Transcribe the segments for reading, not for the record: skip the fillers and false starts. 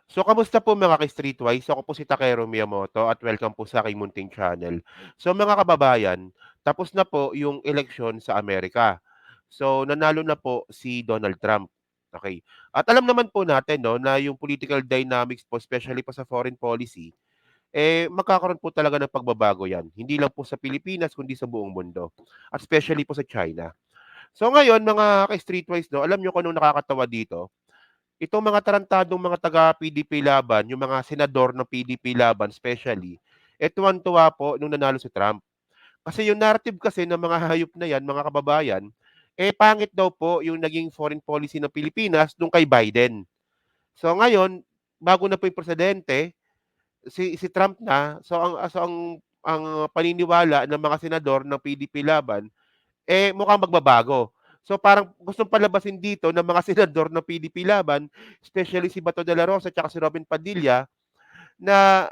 So, kamusta po mga ka-Streetwise? Ako po si Takero Miyamoto at welcome po sa aking munting channel. So, mga kababayan, tapos na po yung eleksyon sa Amerika. So, nanalo na po si Donald Trump. Okay. At alam naman po natin no, na yung political dynamics po, especially po sa foreign policy, magkakaroon po talaga ng pagbabago yan. Hindi lang po sa Pilipinas, kundi sa buong mundo. At especially po sa China. So ngayon, mga ka-Streetwise, no, alam nyo kung anong nakakatawa dito? Itong mga tarantadong mga taga-PDP laban, yung mga senador ng PDP laban especially, tuwang-tuwa po nung nanalo si Trump. Kasi yung narrative kasi ng mga hayop na yan, mga kababayan, pangit daw po yung naging foreign policy ng Pilipinas nung kay Biden. So ngayon, bago na po yung presidente, si Trump na, so ang paniniwala ng mga senador ng PDP laban, mukhang magbabago. So parang gustong palabasin dito ng mga senador ng PDP laban, especially si Bato de la Rosa at si Robin Padilla, na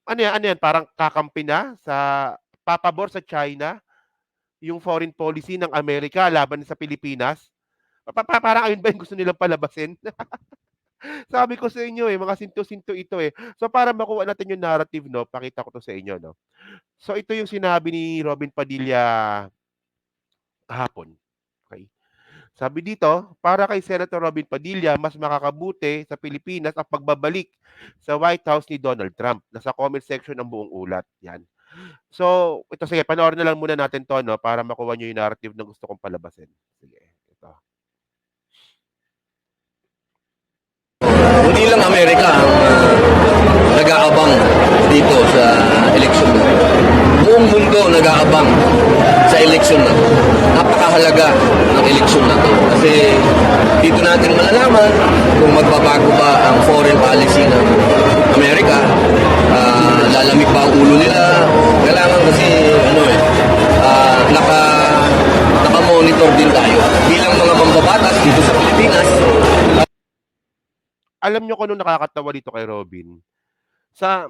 ano yan, parang kakampi na sa papabor sa China, yung foreign policy ng Amerika laban sa Pilipinas. Parang ayun ba yung gusto nilang palabasin? Sabi ko sa inyo mga sinto-sinto ito So para makuha natin yung narrative, no, pakita ko to sa inyo, no. So ito yung sinabi ni Robin Padilla kahapon. Okay. Sabi dito, para kay Senator Robin Padilla, mas makakabuti sa Pilipinas ang pagbabalik sa White House ni Donald Trump. Nasa comment section ng buong ulat. Yan. So, ito sige, panoorin na lang muna natin to, no, para makuha nyo yung narrative na gusto kong palabasin. Sige, ito. Hindi lang Amerika ang nag-aabang dito sa eleksyon na to. Buong mundo nag-aabang sa eleksyon na to. Napakahalaga ng eleksyon na to. Kasi dito natin malalaman kung magbabago ba ang foreign policy ng Amerika. Lalamig ba ang ulo nila? Kailangan kasi naka-monitor din tayo. Bilang mga mambabatas dito sa Pilipinas, Alam nyo kung ano nakakatawa dito kay Robin? Sa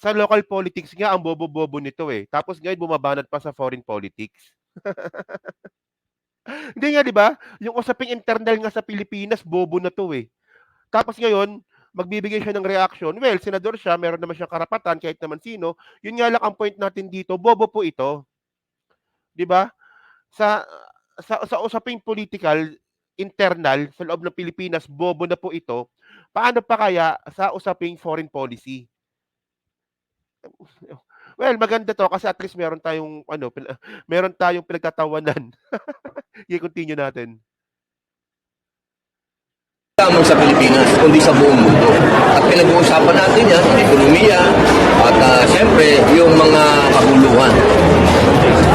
local politics nga, ang bobo-bobo nito Tapos ngayon, bumabanat pa sa foreign politics. Hindi nga, di ba? Yung usaping internal nga sa Pilipinas, bobo na to Tapos ngayon, magbibigay siya ng reaction. Well, senador siya, meron naman siyang karapatan kahit naman sino. Yun nga lang ang point natin dito, bobo po ito. 'Di ba? Sa sa usaping political, internal sa loob ng Pilipinas, bobo na po ito. Paano pa kaya sa usaping foreign policy? Well, maganda to kasi at least meron tayong meron tayong pinagtatawanan. I-continue natin. lamang sa Pilipinas, kundi sa buong mundo. At pinag-uusapan natin yan, ekonomiya, at siyempre, yung mga kabuluhan.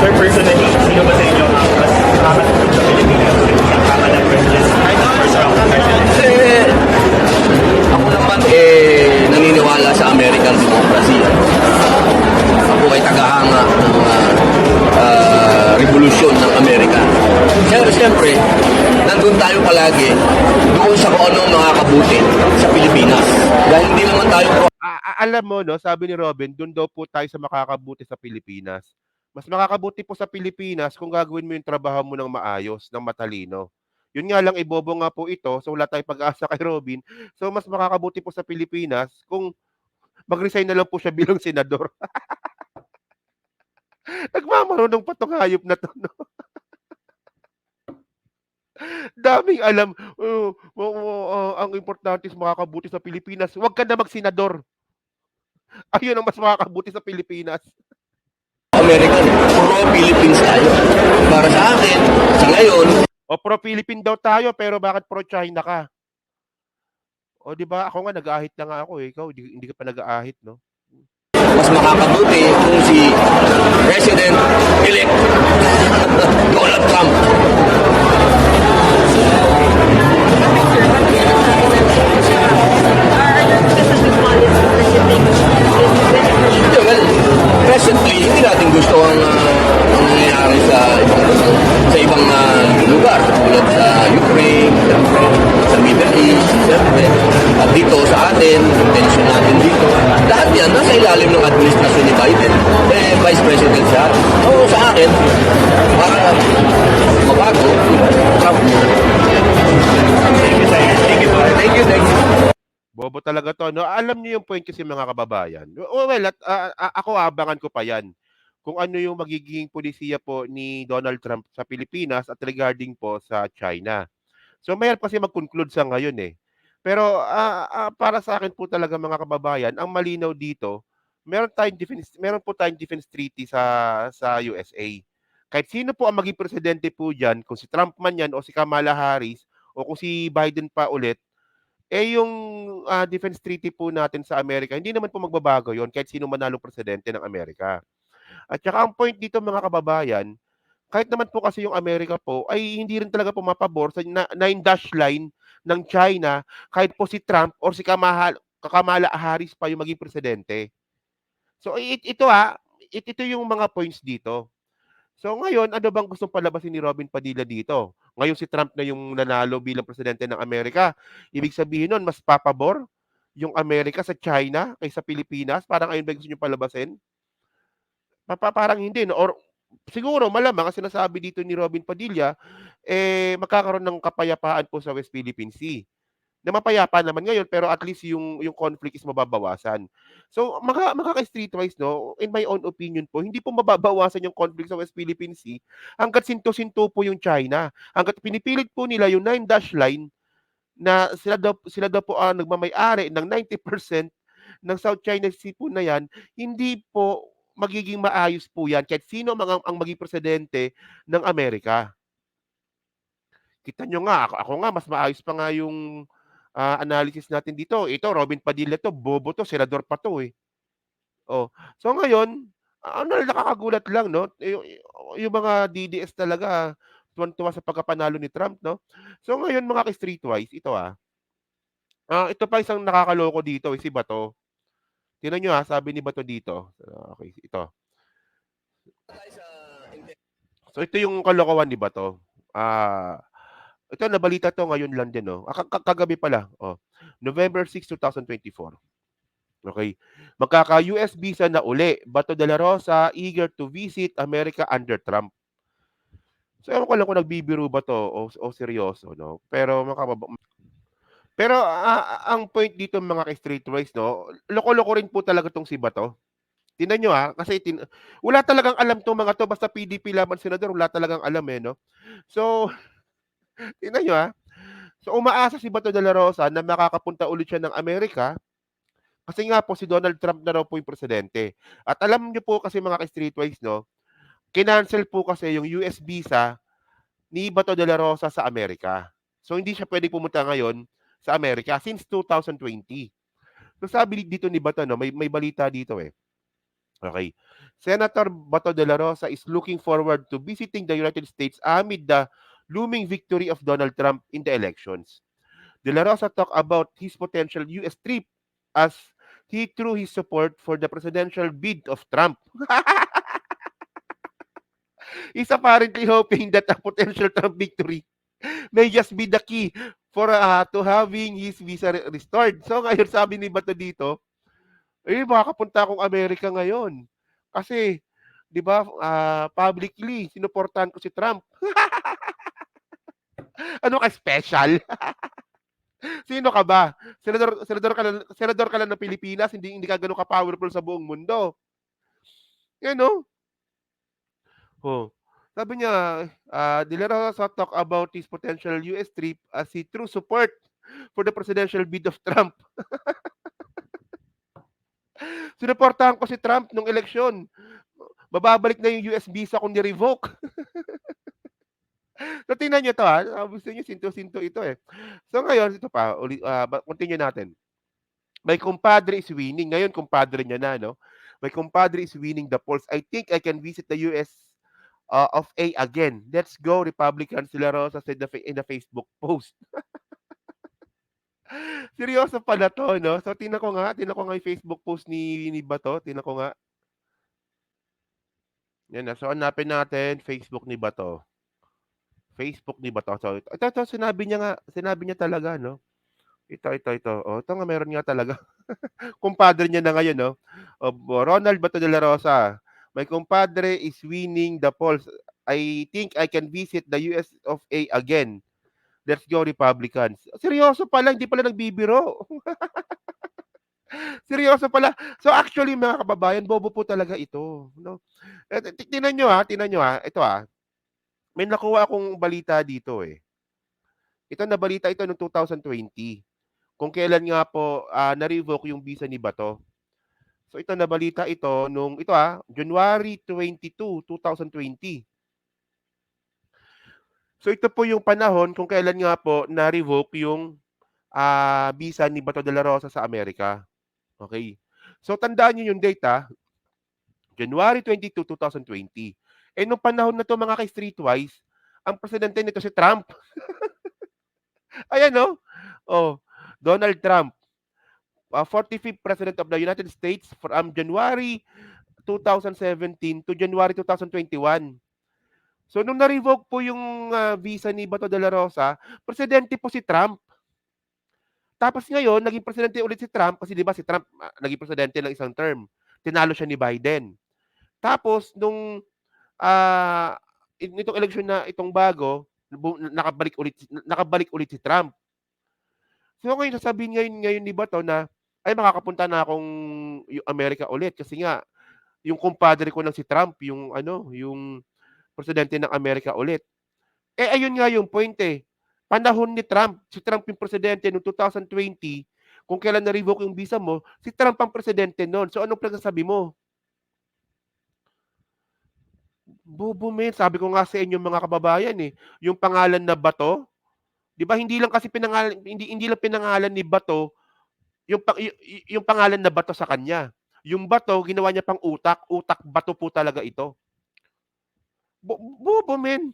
Sir, personally, sino ba sa inyo ang mas nakakatulog sa Pilipinas? Ang tama ng president kahit sa first round of president? Kasi, ako naman, naniniwala sa American democracy. Ako ay tagahanga ng revolusyon ng Amerika. Siyempre, nandun tayo palagi doon sa kung ano makakabuti sa Pilipinas. Dahil hindi naman tayo Alam mo, no, sabi ni Robin, doon daw po tayo sa makakabuti sa Pilipinas. Mas makakabuti po sa Pilipinas kung gagawin mo yung trabaho mo ng maayos, ng matalino. Yun nga lang, ibobo nga po ito, so wala tayong pag-asa kay Robin. So mas makakabuti po sa Pilipinas kung mag-resign na lang po siya bilang senador. Nagmamarunong pa tong hayop na to, no? Daming alam. Ang importante is makakabuti sa Pilipinas. Huwag ka na mag-senador. Ayun ang mas makakabuti sa Pilipinas. American, pro-Philippines tayo. Para sa akin, sa ngayon, O pro-Philippine daw tayo, pero bakit pro-China ka? O di ba ako nga nag-aahit na nga ako Ikaw hindi ka pa nag-aahit, no? mas makakabuti kung si President-elect Donald Trump. Well, presently, hindi natin gusto ang nangyayari sa ibang lugar, tulad sa Ukraine, sa Middle East, siyempre. At dito sa atin, intention natin dito, lahat yan nasa ilalim ng administrasyon ni Biden. Vice President siya. So sa akin, para mabago, Trump. Thank you, sir. Thank you po. Thank you. Bobo talaga 'to 'no. Alam niyo yung point kasi mga kababayan. Well ako aabangan ko pa 'yan, kung ano yung magiging pulisiya po ni Donald Trump sa Pilipinas at regarding po sa China. So mahirap kasi mag-conclude sa ngayon, eh. Pero, para sa akin po talaga mga kababayan, ang malinaw dito, meron po tayong defense treaty sa USA. Kahit sino po ang maging presidente po diyan, kung si Trump man 'yan o si Kamala Harris o kung si Biden pa ulit, eh, yung, defense treaty po natin sa Amerika hindi naman po magbabago yon kahit sino manalong presidente ng Amerika. At saka ang point dito mga kababayan, kahit naman po kasi yung Amerika po ay hindi rin talaga pumapabor sa nine dash line ng China kahit po si Trump or si Kamala Harris pa yung maging presidente. So ito yung mga points dito. So ngayon, ano bang gustong palabasin ni Robin Padilla dito? Ngayon si Trump na yung nanalo bilang presidente ng Amerika. Ibig sabihin nun, mas papabor yung Amerika sa China kaysa Pilipinas? Parang ayun ba gusto niyo palabasin? Parang hindi, no? Or siguro, malamang, ang sinasabi dito ni Robin Padilla, eh, magkakaroon ng kapayapaan po sa West Philippine Sea. Na mapayapa naman ngayon, pero at least yung conflict is mababawasan. So, makaka-streetwise, no, in my own opinion po, hindi po mababawasan yung conflict sa West Philippine Sea hangga't sinto-sinto po yung China. Hangga't pinipilit po nila yung nine dash line na sila daw po ang nagmamay-ari ng 90% ng South China Sea po na 'yan, hindi po magiging maayos po 'yan kahit sino ang maging presidente ng Amerika. Kita niyo nga, ako nga mas maayos pa nga yung, analysis natin dito. Ito Robin Padilla 'to, bobo 'to, senador pa 'to, eh. Oh, so ngayon, nakakagulat lang 'no, yung mga DDS talaga tuwang-tuwa sa pagkapanalo ni Trump 'no. So ngayon mga ka-streetwise, ito pa isang nakakaloko dito, si Bato. Tignan niyo, sabi ni Bato dito, okey ito. So ito yung kalokohan ni Bato. Ah, ito nabalita 'to ngayon lang din 'no, kagabi pala, November 6, 2024. Okey. Magkaka-US visa na uli, Bato de la Rosa eager to visit America under Trump. So ewan ko lang kung nagbibiro ba 'to o seryoso 'no, pero, ang point dito mga ka-streetwise 'no, loko-loko rin po talaga 'tong si Bato. Tingnan niyo, kasi wala talagang alam 'tong mga 'to basta PDP laban senador wala talagang alam, eh, 'no. So, tingnan niyo, so umaasa si Bato de la Rosa na makakapunta ulit siya ng Amerika kasi nga po si Donald Trump na raw po yung presidente. At alam niyo po kasi mga ka-streetwise 'no, kinancel po kasi yung US visa ni Bato de la Rosa sa Amerika. So hindi siya puwedeng pumunta ngayon sa Amerika since 2020. So sabi dito ni Bato 'no, may balita dito, eh. Okay. Senator Bato de la Rosa is looking forward to visiting the United States amid the looming victory of Donald Trump in the elections. De la Rosa talked about his potential US trip as he threw his support for the presidential bid of Trump. He's apparently hoping that a potential Trump victory may just be the key for to having his visa restored. So ngayon sabi ni Bato dito, eh, makakapunta akong Amerika ngayon. Kasi 'di ba, publicly sinuportahan ko si Trump. Ano ka special? Sino ka ba? Senador ka lang ng Pilipinas, hindi hindi ka gano'n ka-powerful sa buong mundo. 'Yan 'no? Oh, sabi niya, De La Rosa talk about his potential US trip as he true support for the presidential bid of Trump. Sinuportahan ko si Trump nung eleksyon. Mababalik na yung US visa kung ni-revoke. So tingnan niyo 'to, gusto niyo sinto-sinto ito, eh. So ngayon ito pa continue natin. My compadre is winning. Ngayon kumpadre niya na 'no. My compadre is winning the polls. I think I can visit the US, of A again. Let's go Republicans, De La Rosa said in a Facebook post. Seryoso pala 'to 'no. So tingnan ko nga yung Facebook post ni Bato, tingnan ko nga. 'Yan so hanapin natin Facebook ni Bato. Facebook ni Bato. So ito sinabi niya talaga 'no. Ito. Ito nga meron nga talaga. Kumpadre niya na ngayon 'no. Ronald Bato de la Rosa, "My compadre is winning the polls. I think I can visit the US of A again. Let's go Republicans." Seryoso pala, hindi pala nagbibiro. Seryoso pala. So, actually mga kababayan, bobo po talaga ito, 'no. Tingnan niyo, tingnan niyo, ito, may nakuha akong balita dito, eh. Ito nabalita ito noong 2020, kung kailan nga po, na-revoke yung visa ni Bato. So, ito nabalita ito nung ito, January 22, 2020. So, ito po yung panahon kung kailan nga po na-revoke yung, visa ni Bato de la Rosa sa Amerika, okey. So, tandaan niyo yung date, January 22, 2020. Eh, nung panahon na 'to mga ka-Streetwise, ang presidente nito si Trump. Ayan, oh, Donald Trump, 45th President of the United States from January 2017 to January 2021. So, nung na-revoke po yung, visa ni Bato de la Rosa, presidente po si Trump. Tapos ngayon naging presidente ulit si Trump kasi 'di ba si Trump, naging presidente ng isang term, tinalo siya ni Biden. Tapos nung, nitong eleksyon na itong bago, nakabalik ulit si Trump. So ngayon sasabihin ngayon ngayon ni Bato na, "Ay makakapunta na akong Amerika ulit kasi nga yung kumpadre ko ng si Trump yung ano, yung presidente ng Amerika ulit." Eh, ayun nga yung point, eh, panahon ni Trump, si Trump yung presidente noong 2020, kung kailan na-revoke yung visa mo, si Trump ang presidente nun. So anong pinagsasabi mo? Bobo men, sabi ko nga sa inyo mga kababayan, eh, yung pangalan na Bato, 'di ba hindi lang kasi pinangalan hindi hindi lang pinangalan ni Bato yung pangalan na Bato sa kanya. Yung Bato ginawa niya pang utak, utak bato po talaga ito. Bobo men.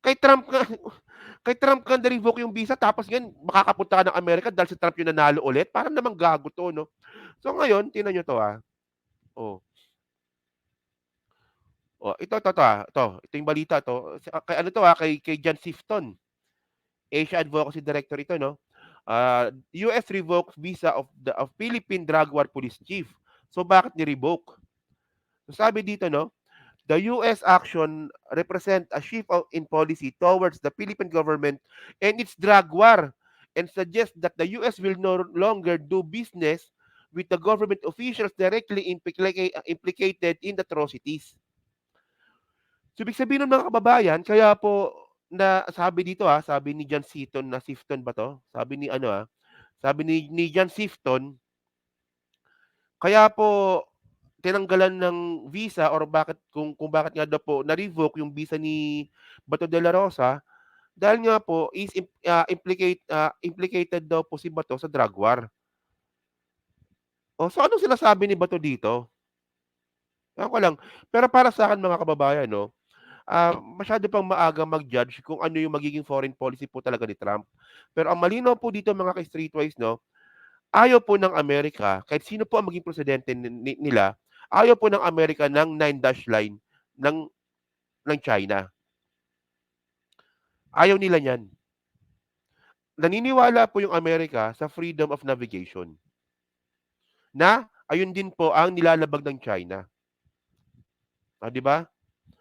Kay Trump nga kay Trump nga na-revoke yung visa tapos ngayon makakapunta ka ng Amerika dahil si Trump yung nanalo ulit, parang namang gago 'to 'no. So ngayon tingnan niyo 'to, oh, ito yung balita 'to, kay ano 'to, kay John Sifton, Asia Advocacy Director ito 'no. US revokes visa of Philippine Drug War Police Chief. So bakit ni-revoke? So sabi dito 'no, the US action represent a shift in policy towards the Philippine government and its drug war and suggest that the US will no longer do business with the government officials directly implicated in the atrocities. So, ibig sabihin nun mga kababayan, kaya po na sabi dito, sabi ni John Seaton na Sifton ba 'to? Sabi ni ano, sabi ni John Sifton, kaya po tinanggalan ng visa or bakit kung bakit nga daw po na-revoke yung visa ni Bato de la Rosa, dahil nga po is implicated daw po si Bato sa drug war. Oh, so anong sinasabi ni Bato dito? Ewan ko lang. Pero para sa'kin mga kababayan 'no, masyado pang maaga mag-judge kung ano yung magiging foreign policy po talaga ni Trump. Pero ang malinaw po dito mga ka-Streetwise 'no, ayaw po ng Amerika kahit sino po ang maging presidente nila, ayaw po ng Amerika ng 9 dash line ng China. Ayaw nila niyan. Naniniwala po yung Amerika sa freedom of navigation, na ayun din po ang nilalabag ng China. 'Di ba?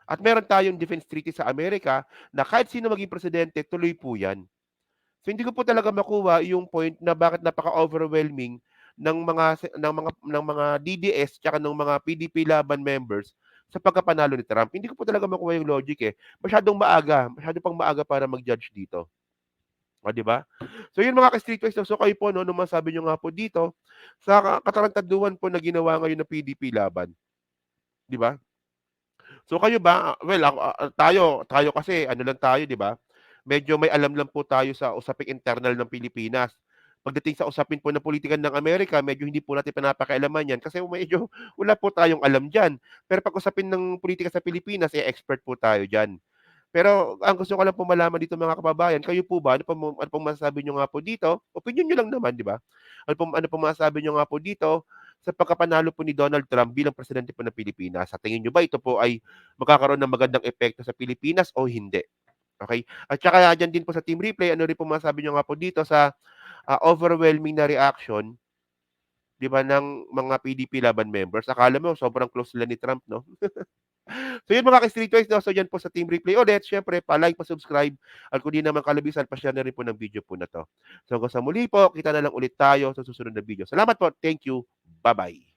At meron tayong defense treaty sa Amerika na kahit sino maging presidente, tuloy po 'yan. So hindi ko po talaga makuha yung point na bakit napaka-overwhelming ng mga DDS tsaka ng mga PDP Laban members sa pagkapanalo ni Trump. Hindi ko po talaga makuha yung logic, eh. Masyado pang maaga para mag-judge dito. 'Di ba? So yun mga ka-Streetwise, so kayo po 'no, ano masabi niyo nga po dito sa katarantaduhan po na ginawa ngayon ng PDP Laban, 'di ba? So kayo ba, well ako, tayo kasi ano lang tayo 'di ba? Medyo may alam lang po tayo sa usaping internal ng Pilipinas. Pagdating sa usapin po ng pulitika ng Amerika, medyo hindi po natin pinapakialaman 'yan kasi medyo wala po tayong alam diyan. Pero pag usapin ng pulitika sa Pilipinas, expert po tayo diyan. Pero ang gusto ko lang po malaman dito mga kababayan, kayo po ba, ano pong masasabi niyo nga po dito? Opinyon niyo lang naman 'di ba? Ano pong masasabi niyo nga po dito sa pagkapanalo po ni Donald Trump bilang presidente po ng Pilipinas? Sa tingin niyo ba ito po ay magkakaroon ng magandang epekto sa Pilipinas o hindi? Okey. At saka diyan din po sa Team Replay, ano rin po masasabi niyo nga po dito sa, overwhelming na reaction, 'di ba, ng mga PDP Laban members. Akala mo sobrang close sila ni Trump 'no? So yun mga ka-Streetwise 'no, so yan po sa Team Replay ulit, siyempre pa-like, pa-subscribe at kung di naman kalabisan pa-share na rin po ng video po na 'to. So hanggang sa muli po, kita na lang ulit tayo sa susunod na video. Salamat po, thank you, bye-bye.